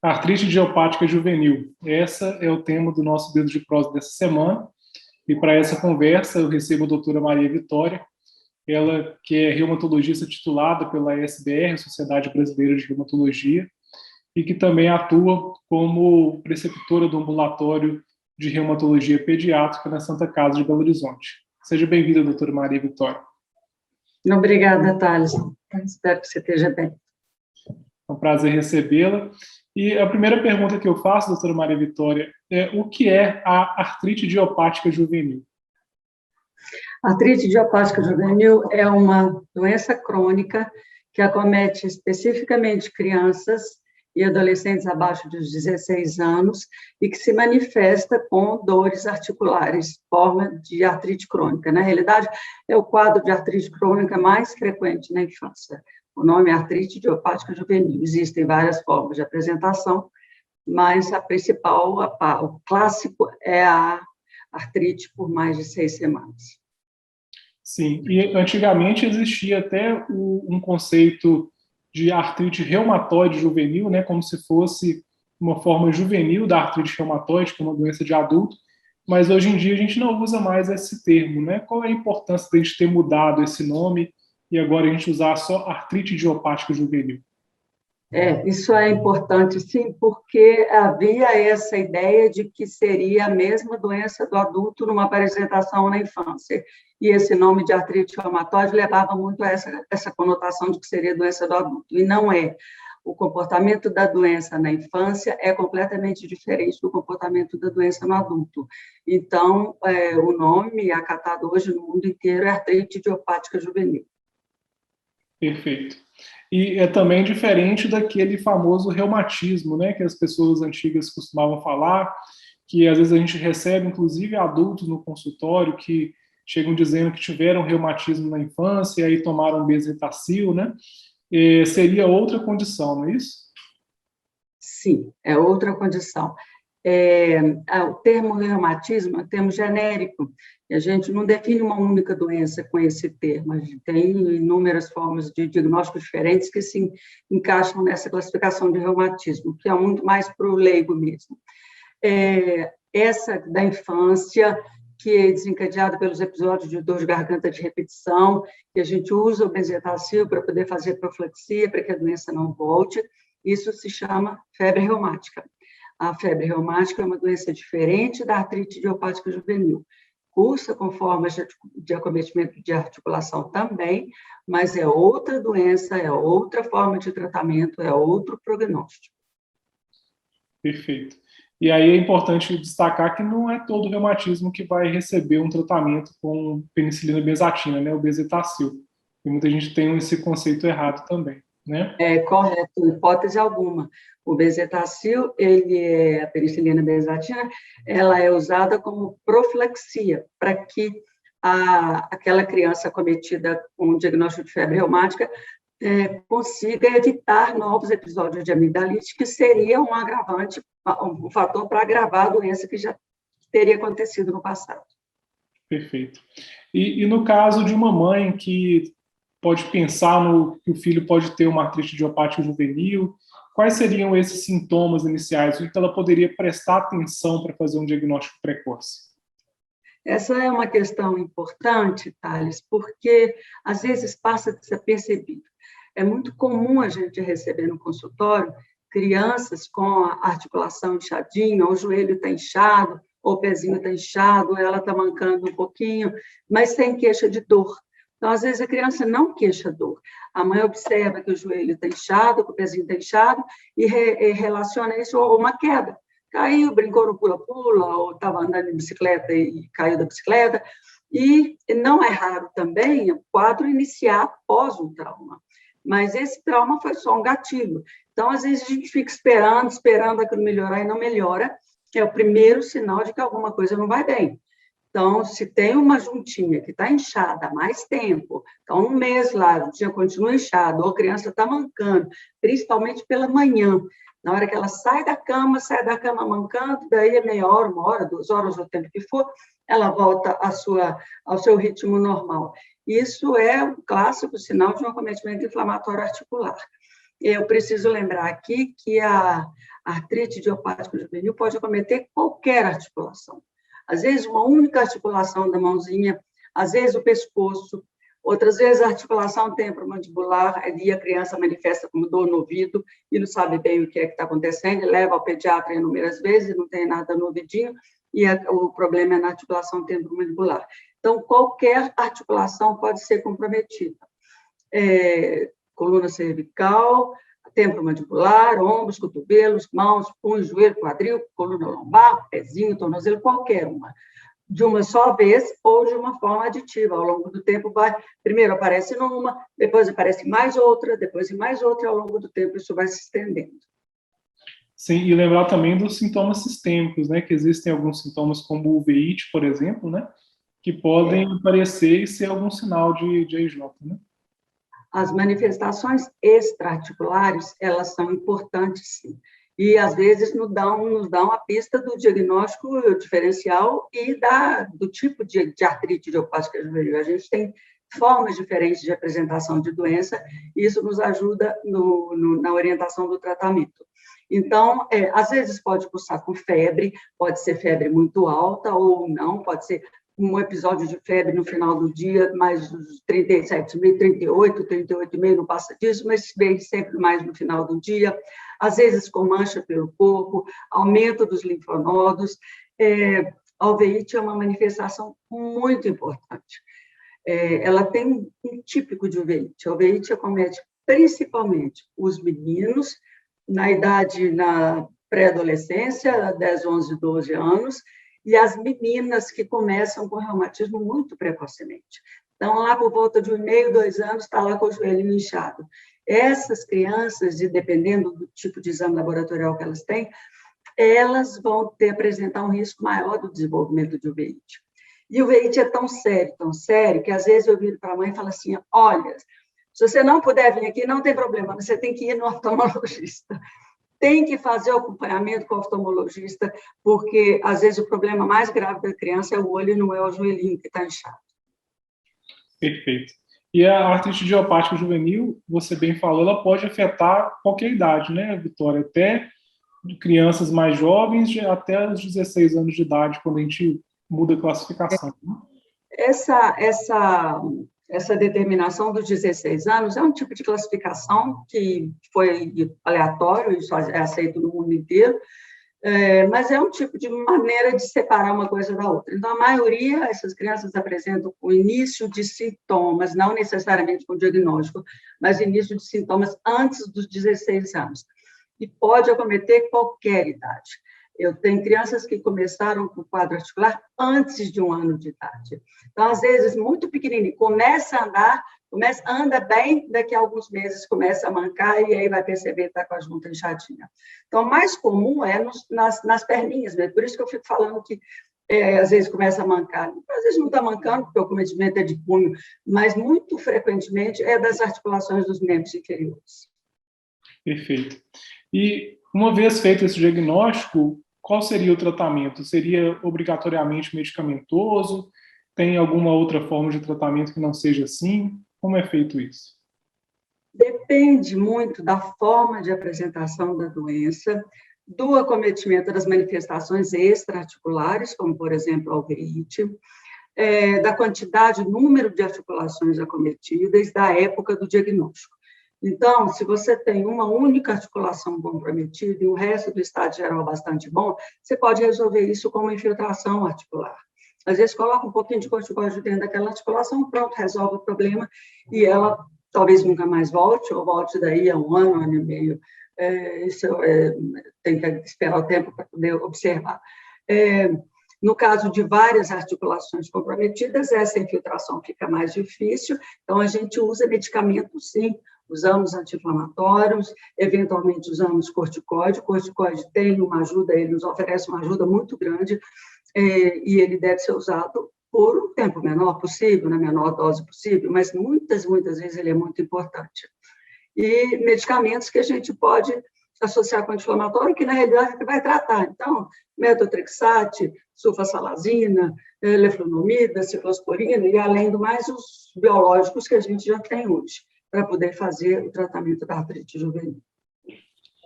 Artrite idiopática juvenil. Essa é o tema do nosso Dedo de Prosa dessa semana. E para essa conversa eu recebo a doutora Maria Vitória, ela que é reumatologista titulada pela SBR, Sociedade Brasileira de Reumatologia, e que também atua como preceptora do ambulatório de reumatologia pediátrica na Santa Casa de Belo Horizonte. Seja bem-vinda, doutora Maria Vitória. Obrigada, Thales. Espero que você esteja bem. É um prazer recebê-la. E a primeira pergunta que eu faço, doutora Maria Vitória, é o que é a artrite idiopática juvenil? A artrite idiopática juvenil é uma doença crônica que acomete especificamente crianças e adolescentes abaixo dos 16 anos e que se manifesta com dores articulares, forma de artrite crônica. Na realidade, é o quadro de artrite crônica mais frequente na infância. O nome é artrite idiopática juvenil. Existem várias formas de apresentação, mas a principal, o clássico, é a artrite por mais de 6 semanas. Sim, e antigamente existia até um conceito de artrite reumatoide juvenil, né, como se fosse uma forma juvenil da artrite reumatoide, que é uma doença de adulto, mas hoje em dia a gente não usa mais esse termo, né? Qual é a importância de a gente ter mudado esse nome e agora a gente usar só artrite idiopática juvenil? Isso é importante, sim, porque havia essa ideia de que seria a mesma doença do adulto numa apresentação na infância. E esse nome de artrite reumatoide levava muito a essa conotação de que seria doença do adulto. E não é. O comportamento da doença na infância é completamente diferente do comportamento da doença no adulto. Então, o nome acatado hoje no mundo inteiro é artrite idiopática juvenil. Perfeito. E é também diferente daquele famoso reumatismo, né, que as pessoas antigas costumavam falar, que às vezes a gente recebe, inclusive, adultos no consultório que chegam dizendo que tiveram reumatismo na infância e aí tomaram bezetacil, né? Seria outra condição, não é isso? Sim, é outra condição. O termo reumatismo é um termo genérico, e a gente não define uma única doença com esse termo, a gente tem inúmeras formas de diagnóstico diferentes que se encaixam nessa classificação de reumatismo, que é muito mais para o leigo mesmo. Essa da infância, que é desencadeada pelos episódios de dor de garganta de repetição, que a gente usa o bezetacil para poder fazer profilaxia, para que a doença não volte, isso se chama febre reumática. A febre reumática é uma doença diferente da artrite idiopática juvenil. Cursa com formas de acometimento de articulação também, mas é outra doença, é outra forma de tratamento, é outro prognóstico. Perfeito. E aí é importante destacar que não é todo reumatismo que vai receber um tratamento com penicilina benzatina, né, o bezetacil. E muita gente tem esse conceito errado também, né? É correto, hipótese alguma. O bezetacil, a penicilina benzatina, ela é usada como profilaxia, para que aquela criança acometida com diagnóstico de febre reumática consiga evitar novos episódios de amigdalite, que seria um agravante, um fator para agravar a doença que já teria acontecido no passado. Perfeito. E no caso de uma mãe que pode pensar que o filho pode ter uma artrite idiopática juvenil, quais seriam esses sintomas iniciais? O que ela poderia prestar atenção para fazer um diagnóstico precoce? Essa é uma questão importante, Thales, porque às vezes passa desapercebido. É muito comum a gente receber no consultório crianças com a articulação inchadinha, ou o joelho está inchado, ou o pezinho está inchado, ou ela está mancando um pouquinho, mas sem queixa de dor. Então, às vezes, a criança não queixa dor. A mãe observa que o joelho está inchado, que o pezinho está inchado, e relaciona isso a uma queda. Caiu, brincou no pula-pula, ou estava andando de bicicleta e caiu da bicicleta. E não é raro também o quadro iniciar após um trauma. Mas esse trauma foi só um gatilho. Então, às vezes, a gente fica esperando aquilo melhorar e não melhora. É o primeiro sinal de que alguma coisa não vai bem. Então, se tem uma juntinha que está inchada há mais tempo, então um mês lá, a juntinha continua inchada, ou a criança está mancando, principalmente pela manhã, na hora que ela sai da cama mancando, daí é meia hora, 1 hora, 2 horas, o tempo que for, ela volta ao seu ritmo normal. Isso é um clássico sinal de um acometimento inflamatório articular. Eu preciso lembrar aqui que a artrite idiopática juvenil pode acometer qualquer articulação. Às vezes, uma única articulação da mãozinha, às vezes o pescoço, outras vezes a articulação temporomandibular, ali a criança manifesta como dor no ouvido e não sabe bem o que é que está acontecendo, e leva ao pediatra inúmeras vezes, não tem nada no ouvidinho, e o problema é na articulação temporomandibular. Então, qualquer articulação pode ser comprometida. Coluna cervical, temporomandibular, ombros, cotovelos, mãos, punhos, joelho, quadril, coluna lombar, pezinho, tornozelo, qualquer uma. De uma só vez ou de uma forma aditiva. Ao longo do tempo, primeiro aparece numa, depois aparece mais outra, depois mais outra, e ao longo do tempo isso vai se estendendo. Sim, e lembrar também dos sintomas sistêmicos, né? Que existem alguns sintomas como o uveíte, por exemplo, né? Que podem aparecer e ser algum sinal de EJ, né? As manifestações extra-articulares, elas são importantes, sim. E, às vezes, nos dão a pista do diagnóstico diferencial e do tipo de artrite idiopática juvenil. A gente tem formas diferentes de apresentação de doença, e isso nos ajuda na orientação do tratamento. Então, às vezes pode cursar com febre, pode ser febre muito alta ou não, pode ser um episódio de febre no final do dia, mais dos 37,5, 38, 38,5, não passa disso, mas vem sempre mais no final do dia, às vezes com mancha pelo corpo, aumento dos linfonodos. A uveíte é uma manifestação muito importante. Ela tem um típico de uveíte. A uveíte acomete principalmente os meninos, na pré-adolescência, 10, 11, 12 anos, e as meninas que começam com reumatismo muito precocemente. Então, lá por volta de 1,5, 2 anos, está lá com o joelho inchado. Essas crianças, e dependendo do tipo de exame laboratorial que elas têm, elas vão apresentar um risco maior do desenvolvimento de uveíte. E o uveíte é tão sério, que às vezes eu viro para a mãe e falo assim, olha, se você não puder vir aqui, não tem problema, você tem que ir no oftalmologista. Tem que fazer o acompanhamento com o oftalmologista, porque, às vezes, o problema mais grave da criança é o olho e não é o joelhinho que está inchado. Perfeito. E a artrite idiopática juvenil, você bem falou, ela pode afetar qualquer idade, né, Vitória? Até crianças mais jovens, até os 16 anos de idade, quando a gente muda a classificação. Essa determinação dos 16 anos é um tipo de classificação que foi aleatório, isso é aceito no mundo inteiro, mas é um tipo de maneira de separar uma coisa da outra. Então, a maioria, essas crianças apresentam o início de sintomas, não necessariamente com diagnóstico, mas início de sintomas antes dos 16 anos. E pode acometer qualquer idade. Eu tenho crianças que começaram com quadro articular antes de 1 ano de idade. Então, às vezes, muito pequenininho, começa a andar, anda bem, daqui a alguns meses começa a mancar e aí vai perceber que está com a junta inchadinha. Então, o mais comum é nas perninhas mesmo. Por isso que eu fico falando que às vezes começa a mancar. Às vezes não está mancando, porque o cometimento é de punho, mas muito frequentemente é das articulações dos membros inferiores. Perfeito. E, uma vez feito esse diagnóstico, qual seria o tratamento? Seria obrigatoriamente medicamentoso? Tem alguma outra forma de tratamento que não seja assim? Como é feito isso? Depende muito da forma de apresentação da doença, do acometimento das manifestações extra-articulares, como, por exemplo, a uveíte, da quantidade, número de articulações acometidas, da época do diagnóstico. Então, se você tem uma única articulação comprometida e o resto do estado geral bastante bom, você pode resolver isso com uma infiltração articular. Às vezes, coloca um pouquinho de corticóide dentro daquela articulação, pronto, resolve o problema, e ela talvez nunca mais volte, ou volte daí a 1 ano, 1 ano e meio. Tem que esperar o tempo para poder observar. No caso de várias articulações comprometidas, essa infiltração fica mais difícil, então a gente usa medicamentos, sim, usamos anti-inflamatórios, eventualmente usamos corticóide. O corticóide tem uma ajuda, ele nos oferece uma ajuda muito grande, e ele deve ser usado por um tempo menor possível, na menor dose possível, mas muitas vezes ele é muito importante. E medicamentos que a gente pode associar com anti-inflamatório, que na realidade é que vai tratar. Então, metotrexate, sulfasalazina, leflunomida, ciclosporina, e além do mais, os biológicos que a gente já tem hoje, para poder fazer o tratamento da artrite juvenil.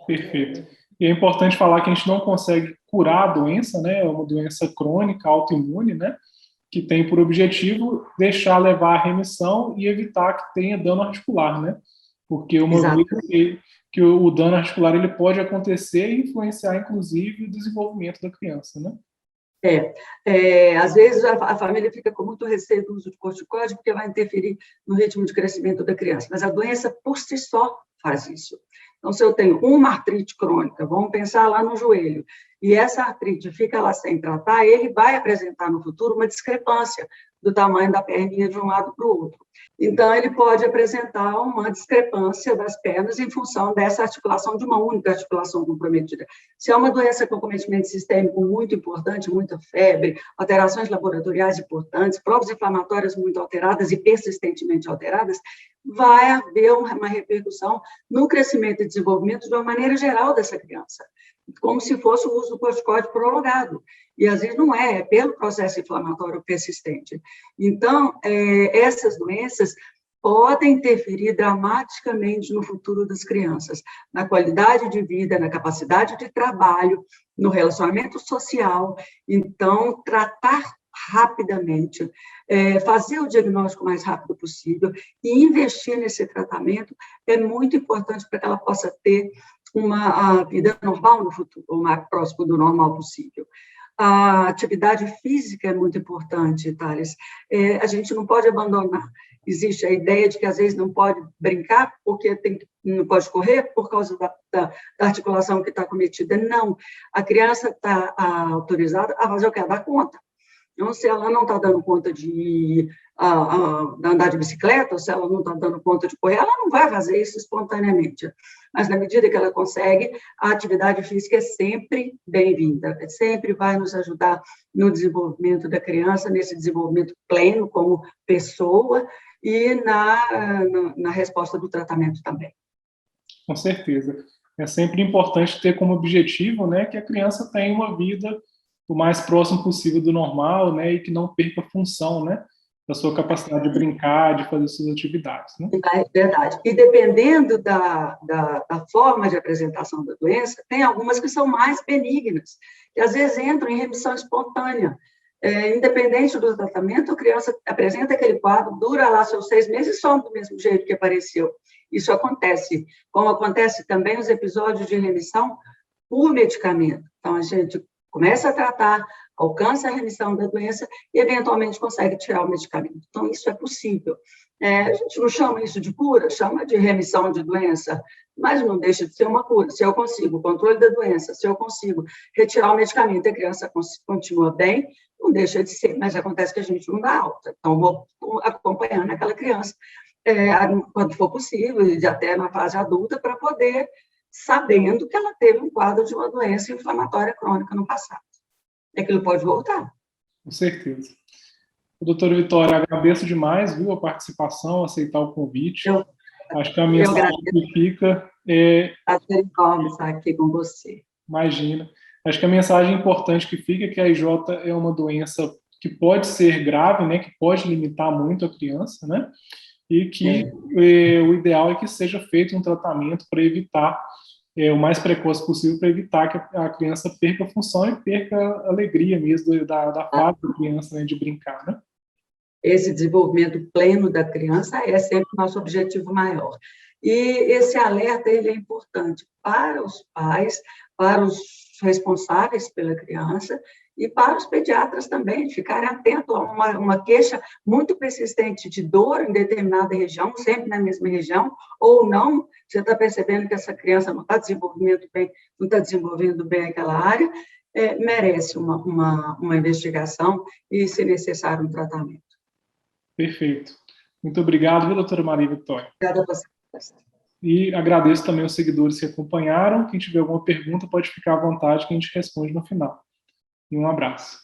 Perfeito. E é importante falar que a gente não consegue curar a doença, né? É uma doença crônica, autoimune, né? Que tem por objetivo deixar levar à remissão e evitar que tenha dano articular, né? Porque uma vez que o dano articular ele pode acontecer e influenciar, inclusive, o desenvolvimento da criança, né? Às vezes a família fica com muito receio do uso de corticoide porque vai interferir no ritmo de crescimento da criança, mas a doença por si só faz isso. Então, se eu tenho uma artrite crônica, vamos pensar lá no joelho, e essa artrite fica lá sem tratar, ele vai apresentar no futuro uma discrepância do tamanho da perninha de um lado para o outro. Então, ele pode apresentar uma discrepância das pernas em função dessa articulação, de uma única articulação comprometida. Se é uma doença com cometimento sistêmico muito importante, muita febre, alterações laboratoriais importantes, provas inflamatórias muito alteradas e persistentemente alteradas, vai haver uma repercussão no crescimento e desenvolvimento de uma maneira geral dessa criança, como se fosse o uso do corticoide prolongado. E, às vezes, não é pelo processo inflamatório persistente. Então, essas doenças podem interferir dramaticamente no futuro das crianças, na qualidade de vida, na capacidade de trabalho, no relacionamento social. Então, tratar rapidamente, fazer o diagnóstico o mais rápido possível e investir nesse tratamento é muito importante para que ela possa ter uma vida normal no futuro, o mais próximo do normal possível. A atividade física é muito importante, Thales. A gente não pode abandonar. Existe a ideia de que, às vezes, não pode brincar porque não pode correr por causa da articulação que está cometida. Não. A criança está autorizada a fazer o que ela dá conta. Então, se ela não está dando conta de andar de bicicleta, ou se ela não está dando conta de correr, ela não vai fazer isso espontaneamente. Mas, na medida que ela consegue, a atividade física é sempre bem-vinda, sempre vai nos ajudar no desenvolvimento da criança, nesse desenvolvimento pleno como pessoa e na resposta do tratamento também. Com certeza. É sempre importante ter como objetivo, né, que a criança tenha uma vida o mais próximo possível do normal, né, e que não perca a função, né, da sua capacidade de brincar, de fazer suas atividades, né? É verdade. E dependendo da forma de apresentação da doença, tem algumas que são mais benignas, que às vezes entram em remissão espontânea. Independente do tratamento, a criança apresenta aquele quadro, dura lá seus 6 meses e some do mesmo jeito que apareceu. Isso acontece, como acontece também os episódios de remissão por medicamento. Então, a gente começa a tratar, alcança a remissão da doença e, eventualmente, consegue tirar o medicamento. Então, isso é possível. A gente não chama isso de cura, chama de remissão de doença, mas não deixa de ser uma cura. Se eu consigo o controle da doença, se eu consigo retirar o medicamento e a criança continua bem, não deixa de ser, mas acontece que a gente não dá alta. Então, vou acompanhando aquela criança, quando for possível, e até na fase adulta, para poder, sabendo que ela teve um quadro de uma doença inflamatória crônica no passado. Aquilo pode voltar. Com certeza. Doutora Vitória, agradeço demais, viu, a participação, aceitar o convite. Acho que a mensagem que fica é... Prazer enorme estar aqui com você. Imagina. Acho que a mensagem importante que fica é que a IJ é uma doença que pode ser grave, né, que pode limitar muito a criança, né, e que o ideal é que seja feito um tratamento para evitar, o mais precoce possível, para evitar que a criança perca a função e perca a alegria mesmo da fase da criança, né, de brincar, né? Esse desenvolvimento pleno da criança é sempre o nosso objetivo maior. E esse alerta ele é importante para os pais, para os responsáveis pela criança e para os pediatras também, ficarem atentos a uma queixa muito persistente de dor em determinada região, sempre na mesma região, ou não, você está percebendo que essa criança não está desenvolvendo bem aquela área, merece uma investigação e, se necessário, um tratamento. Perfeito. Muito obrigado, viu, doutora Maria Vitória? Obrigada a você. E agradeço também aos seguidores que acompanharam. Quem tiver alguma pergunta pode ficar à vontade que a gente responde no final. E um abraço.